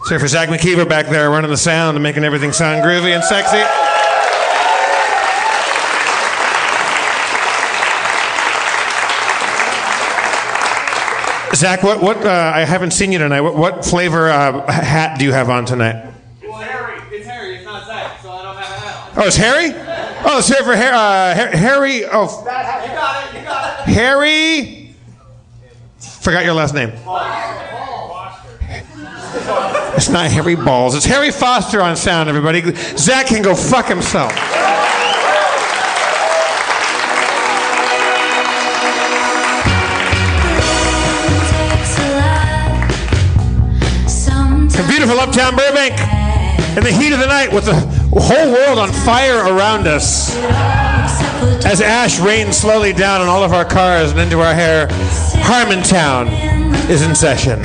Sorry for Zach McKeever back there running the sound and making everything sound groovy and sexy. Zach, what? I haven't seen you tonight. What flavor hat do you have on tonight? It's Harry. It's Harry. It's not Zach, so I don't have a hat on. Oh, it's Harry? Oh, it's here for Harry. Oh, You got it. You got it. Harry. Forgot your last name. It's not Harry Balls. It's Harry Foster on sound, everybody. Zach can go fuck himself. From beautiful uptown Burbank, in the heat of the night with the whole world on fire around us, as ash rains slowly down on all of our cars and into our hair, Harmontown is in session.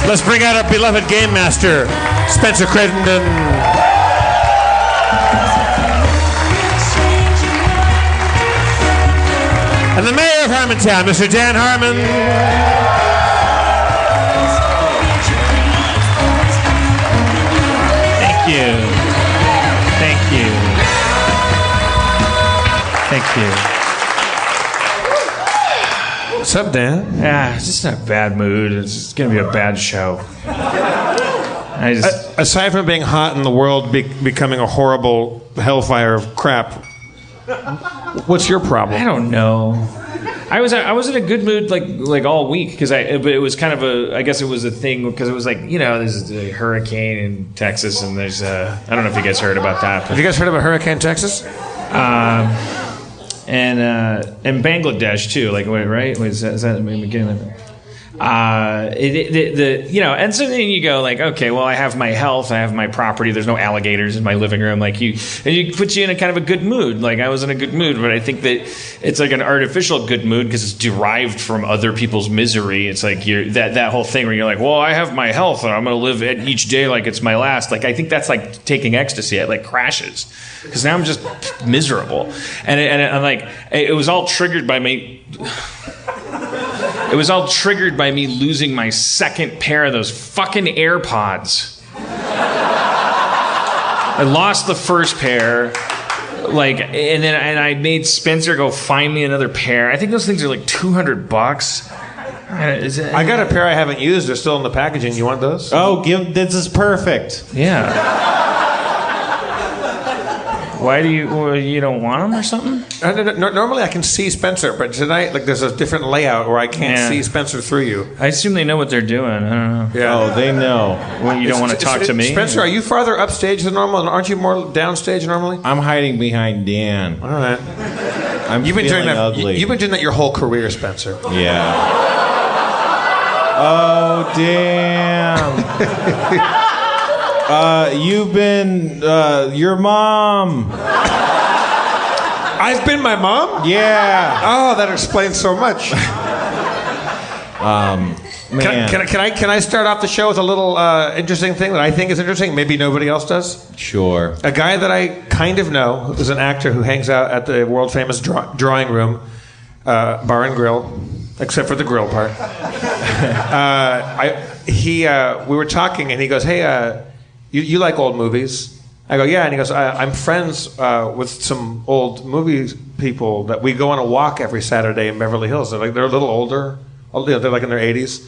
Let's bring out our beloved game master, Spencer Crittenden. And the mayor of Harmontown, Mr. Dan Harmon. Thank you. Thank you. Thank you. What's up, Dan? Yeah, it's just in a bad mood. It's just going to be a bad show. Aside from being hot and the world becoming a horrible hellfire of crap, what's your problem? I don't know. I was in a good mood like all week but it was kind of I guess it was a thing because it was like, you know, there's a hurricane in Texas and there's I don't know if you guys heard about that. Have you guys heard about Hurricane Texas? And Bangladesh too, like right? Is that beginning of it? You know, and so then you go like, okay, well, I have my health, I have my property. There's no alligators in my living room. Like you puts you in a kind of a good mood. Like I was in a good mood, but I think that it's like an artificial good mood because it's derived from other people's misery. It's like that whole thing where you're like, well, I have my health and I'm going to live each day like it's my last. Like I think that's like taking ecstasy. It like crashes because now I'm just miserable, and it was all triggered by me. It was all triggered by me losing my second pair of those fucking Airpods. I lost the first pair, and I made Spencer go find me another pair. I think those things are like $200. I got a pair I haven't used. They're still in the packaging. You want those? Oh, this is perfect. Yeah. Why do you don't want them or something? Normally I can see Spencer, but tonight there's a different layout where I can't see Spencer through you. I assume they know what they're doing. I don't know. Yeah. Oh, they know. Well, you don't want to talk to me? Spencer, are you farther upstage than normal? And aren't you more downstage normally? I'm hiding behind Dan. All right. You've been doing that. ugly. You've been doing that your whole career, Spencer. Yeah. Oh, damn. You've been your mom. I've been my mom? Yeah. Oh, that explains so much. Man. Can I start off the show with a little interesting thing that I think is interesting? Maybe nobody else does. Sure. A guy that I kind of know, who's an actor who hangs out at the world famous drawing room, bar and grill, except for the grill part. We were talking, and he goes, "Hey, you like old movies?" I go, "Yeah," and he goes, "I'm friends with some old movie people that we go on a walk every Saturday in Beverly Hills. They're a little older. They're like in their 80s."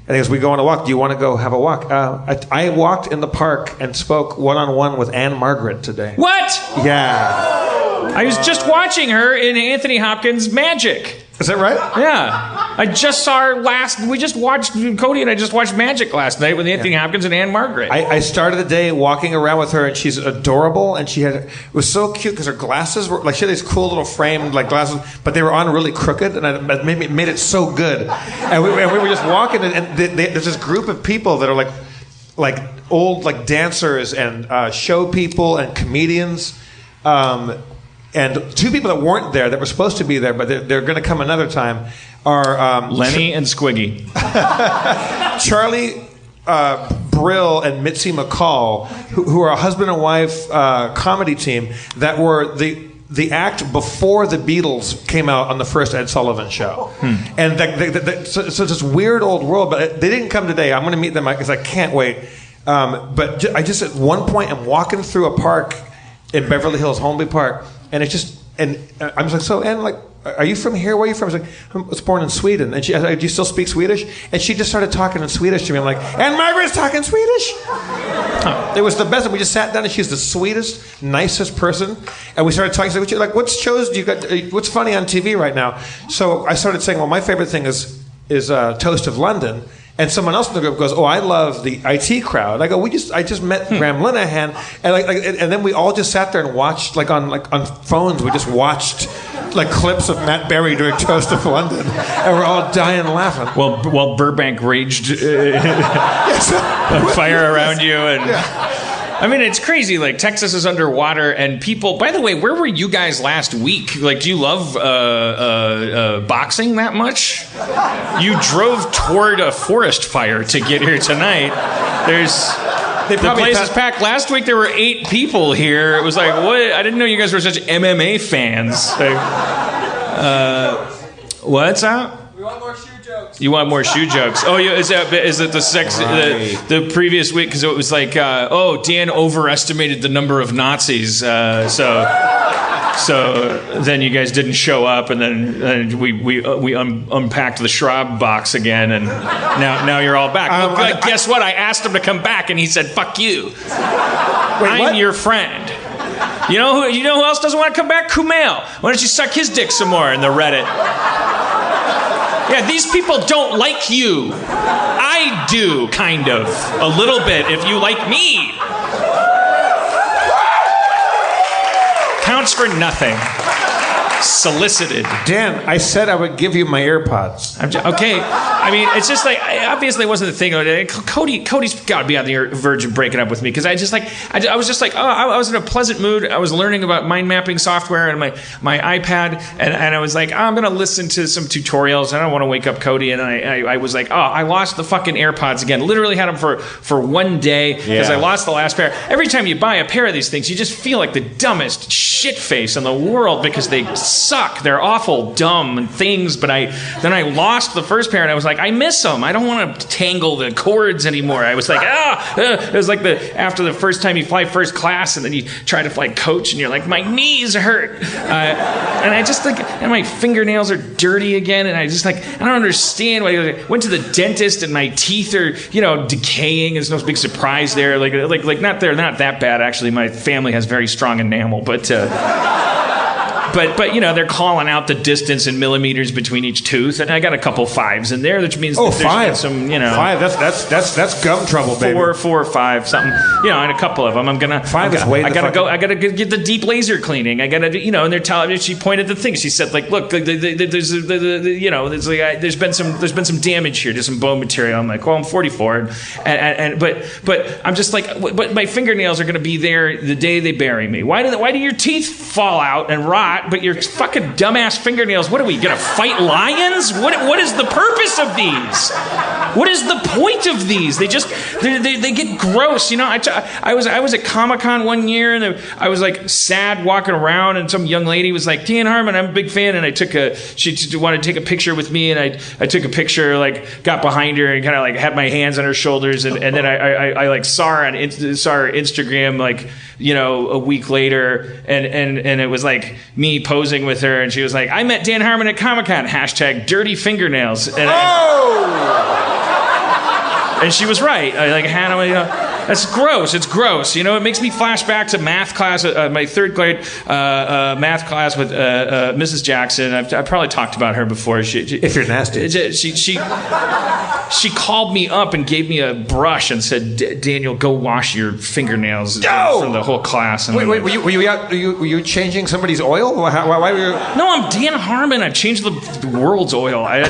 And he goes, "We go on a walk. Do you want to go have a walk?" I walked in the park and spoke one-on-one with Margaret today. What? Yeah. I was just watching her in Anthony Hopkins' Magic. Is that right? Yeah. I just saw her Cody and I just watched Magic last night with Anthony Hopkins and Margaret. I started the day walking around with her, and she's adorable, and it was so cute because her glasses were, like, she had these cool little framed, like, glasses, but they were on really crooked, and it made it so good. And we were just walking, and there's this group of people that are like old, like, dancers and show people and comedians, and two people that weren't there, that were supposed to be there, but they're going to come another time, are... Lenny and Squiggy. Charlie Brill and Mitzi McCall, who are a husband and wife comedy team that were the act before the Beatles came out on the first Ed Sullivan Show. And so it's this weird old world, but they didn't come today. I'm going to meet them because I can't wait. But I just, at one point, I'm walking through a park in Beverly Hills, Holmby Park, and it's just, and I'm just like, so, and like, are you from here? Where are you from? I was like, I was born in Sweden. And she, I was like, do you still speak Swedish? And she just started talking in Swedish to me. I'm like, and Margaret's talking Swedish? It was the best. And we just sat down, and she's the sweetest, nicest person. And we started talking. She's like, what shows do you got? What's funny on TV right now? So I started saying, well, my favorite thing is Toast of London. And someone else in the group goes, "Oh, I love the IT crowd." I go, I just met Graham Linehan, and then we all just sat there and watched, on phones. We just watched clips of Matt Berry doing Toast of London, and we're all dying laughing. While Burbank raged on fire around you, and I mean, it's crazy. Like, Texas is underwater, and people. By the way, where were you guys last week? Like, do you love boxing that much? You drove toward a forest fire to get here tonight. The place is packed. Last week there were 8 people here. It was like, what? I didn't know you guys were such MMA fans. What's up? We want more shoe jokes. You want more shoe jokes? Oh, yeah. Is it the sex? Right. The previous week, because it was like, Dan overestimated the number of Nazis, so then you guys didn't show up, and then we unpacked the Schraub box again, and now you're all back. Guess what? I asked him to come back, and he said, "Fuck you." I'm your friend. You know who else doesn't want to come back? Kumail. Why don't you suck his dick some more in the Reddit? Yeah, these people don't like you. I do, kind of. A little bit, if you like me. Counts for nothing. Solicited. Dan, I said I would give you my AirPods. Okay. I mean, it's just like, obviously it wasn't the thing. Cody's got to be on the verge of breaking up with me, because I was just like, I was in a pleasant mood. I was learning about mind mapping software and my iPad, and I was like, I'm going to listen to some tutorials. I don't want to wake up Cody. And I was like, I lost the fucking AirPods again. Literally had them for one day because I lost the last pair. Every time you buy a pair of these things, you just feel like the dumbest shit face in the world because they suck. They're awful, dumb things. But then I lost the first pair, and I was like, I miss them. I don't want to tangle the cords anymore. I was like, it was like after the first time you fly first class, and then you try to fly coach, and you're like, my knees hurt, and I just think, and my fingernails are dirty again, and I just like, I don't understand why. I went to the dentist, and my teeth are decaying. There's no big surprise there. Like they're not that bad actually. My family has very strong enamel, but they're calling out the distance in millimeters between each tooth, and I got a couple 5s in there, which means that there's 5. some, 5. That's gum trouble, baby. 4 or 5, something, and a couple of them. I gotta get the deep laser cleaning. I gotta, and they're telling me. She pointed the thing. She said, like, look, there's been some damage here. There's some bone material. I'm like, well, I'm 44, but I'm just like, but my fingernails are gonna be there the day they bury me. Why do your teeth fall out and rot? But your fucking dumbass fingernails, what are we gonna fight lions? What is the purpose of these? What is the point of these? They get gross. I was at Comic-Con one year, and I was like sad walking around, and some young lady was like, Dan Harmon, I'm a big fan, and she wanted to take a picture with me, and I took a picture, like got behind her and kind of like had my hands on her shoulders, and then I like saw her Instagram, like, a week later, and it was like me posing with her, and she was like, I met Dan Harmon at Comic-Con, #dirty fingernails. And she was right. I like had that's gross. It's gross. It makes me flash back to math class, my 3rd grade math class with Mrs. Jackson. I've probably talked about her before. If you're nasty. She called me up and gave me a brush and said, Daniel, go wash your fingernails for the whole class. And were you changing somebody's oil? Why were you? No, I'm Dan Harmon. I changed the world's oil. I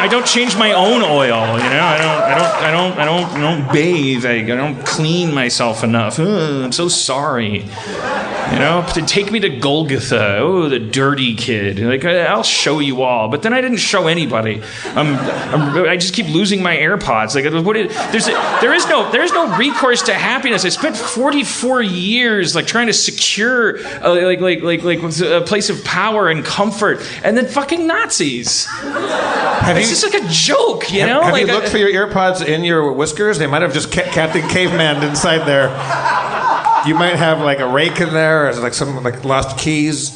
don't change my own oil. I don't bathe. I don't clean myself enough. I'm so sorry. You know, to take me to Golgotha. Oh, the dirty kid. Like, I'll show you all. But then I didn't show anybody. I just keep losing my AirPods. Like, there is no recourse to happiness. I spent 44 years like trying to secure a place of power and comfort, and then fucking Nazis. It's just like a joke, you know? Have you looked for your AirPods in your whiskers? They might have just Captain Caveman inside there. You might have like a rake in there, or like some like lost keys.